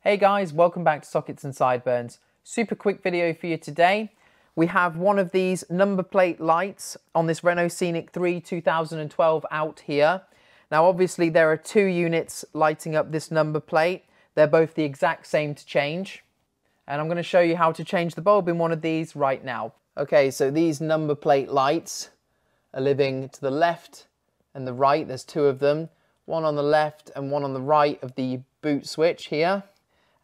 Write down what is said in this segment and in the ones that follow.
Hey guys, welcome back to Sockets and Sideburns. Super quick video for you today. We have one of these number plate lights on this Renault Scenic 3 2012 out here. Now obviously there are two units lighting up this number plate. They're both the exact same to change. And I'm going to show you how to change the bulb in one of these right now. Okay, so these number plate lights are living to the left and the right. There's two of them. One on the left and one on the right of the boot switch here.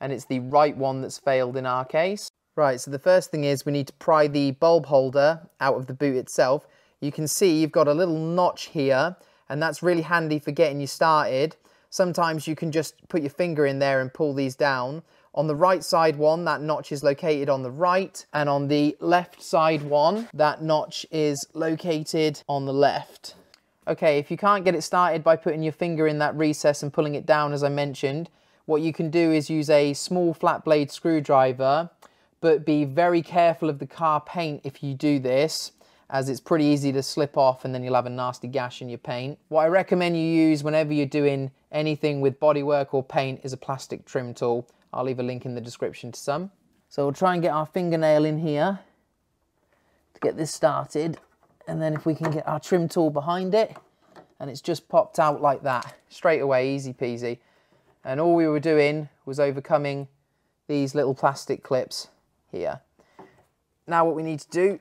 And it's the right one that's failed in our case. Right, so the first thing is we need to pry the bulb holder out of the boot itself. You can see you've got a little notch here, and that's really handy for getting you started. Sometimes you can just put your finger in there and pull these down. On the right side one, that notch is located on the right, and on the left side one, that notch is located on the left. Okay, if you can't get it started by putting your finger in that recess and pulling it down as I mentioned, what you can do is use a small flat blade screwdriver, but be very careful of the car paint if you do this, as it's pretty easy to slip off and then you'll have a nasty gash in your paint. What I recommend you use whenever you're doing anything with bodywork or paint is a plastic trim tool. I'll leave a link in the description to some. So we'll try and get our fingernail in here to get this started, and then if we can get our trim tool behind it, and it's just popped out like that, straight away, easy peasy. And all we were doing was overcoming these little plastic clips here. Now what we need to do,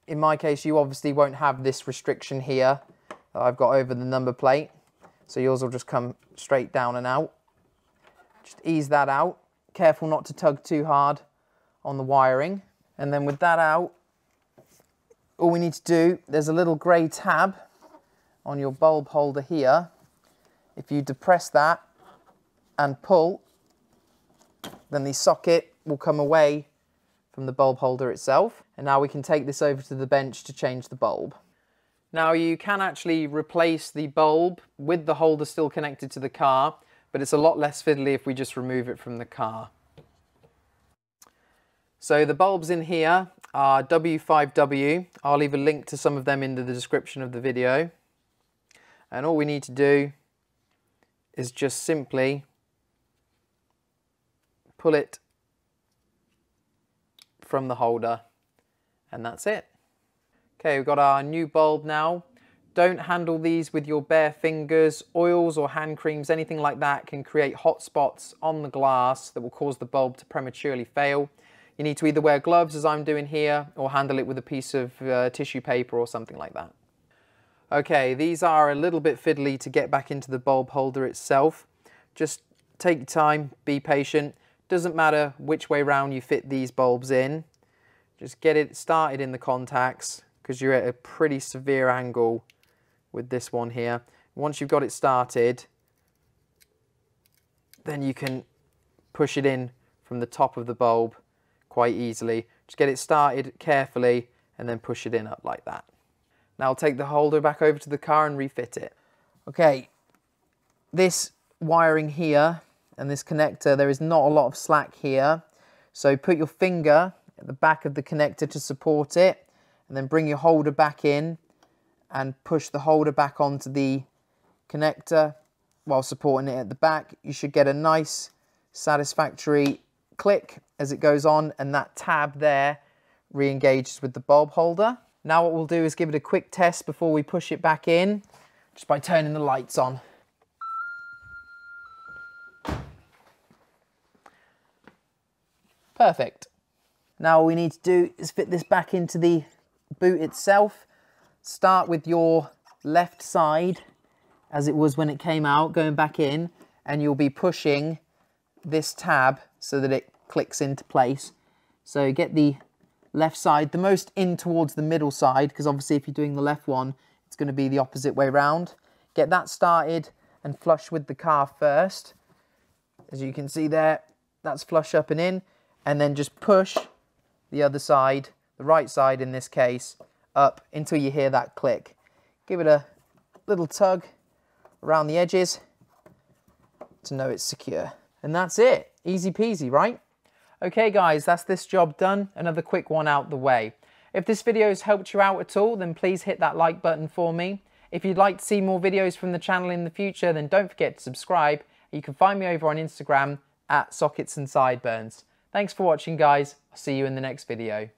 in my case you obviously won't have this restriction here that I've got over the number plate, so yours will just come straight down and out. Just ease that out, careful not to tug too hard on the wiring. And then with that out, all we need to do, there's a little grey tab on your bulb holder here. If you depress that and pull, then the socket will come away from the bulb holder itself. And now we can take this over to the bench to change the bulb. Now you can actually replace the bulb with the holder still connected to the car, but it's a lot less fiddly if we just remove it from the car. So the bulbs in here are W5W. I'll leave a link to some of them in the description of the video. And all we need to do is just simply pull it from the holder, and that's it. Okay, we've got our new bulb now. Don't handle these with your bare fingers. Oils or hand creams, anything like that can create hot spots on the glass that will cause the bulb to prematurely fail. You need to either wear gloves, as I'm doing here, or handle it with a piece of tissue paper or something like that. Okay, these are a little bit fiddly to get back into the bulb holder itself. Just take your time, be patient. Doesn't matter which way round you fit these bulbs in. Just get it started in the contacts, because you're at a pretty severe angle with this one here. Once you've got it started, then you can push it in from the top of the bulb quite easily. Just get it started carefully and then push it in up like that. Now I'll take the holder back over to the car and refit it. Okay, this wiring here and this connector, there is not a lot of slack here. So put your finger at the back of the connector to support it, and then bring your holder back in and push the holder back onto the connector while supporting it at the back. You should get a nice satisfactory click as it goes on, and that tab there re-engages with the bulb holder. Now what we'll do is give it a quick test before we push it back in, just by turning the lights on. Perfect. Now all we need to do is fit this back into the boot itself. Start with your left side as it was when it came out, going back in, and you'll be pushing this tab so that it clicks into place. So get the left side the most in towards the middle side, because obviously if you're doing the left one, it's going to be the opposite way round. Get that started and flush with the car first. As you can see there, that's flush up and in. And then just push the other side, the right side in this case, up until you hear that click. Give it a little tug around the edges to know it's secure. And that's it. Easy peasy, right? Okay guys, that's this job done. Another quick one out the way. If this video has helped you out at all, then please hit that like button for me. If you'd like to see more videos from the channel in the future, then don't forget to subscribe. You can find me over on Instagram @SocketsAndSideburns. Thanks for watching, guys. I'll see you in the next video.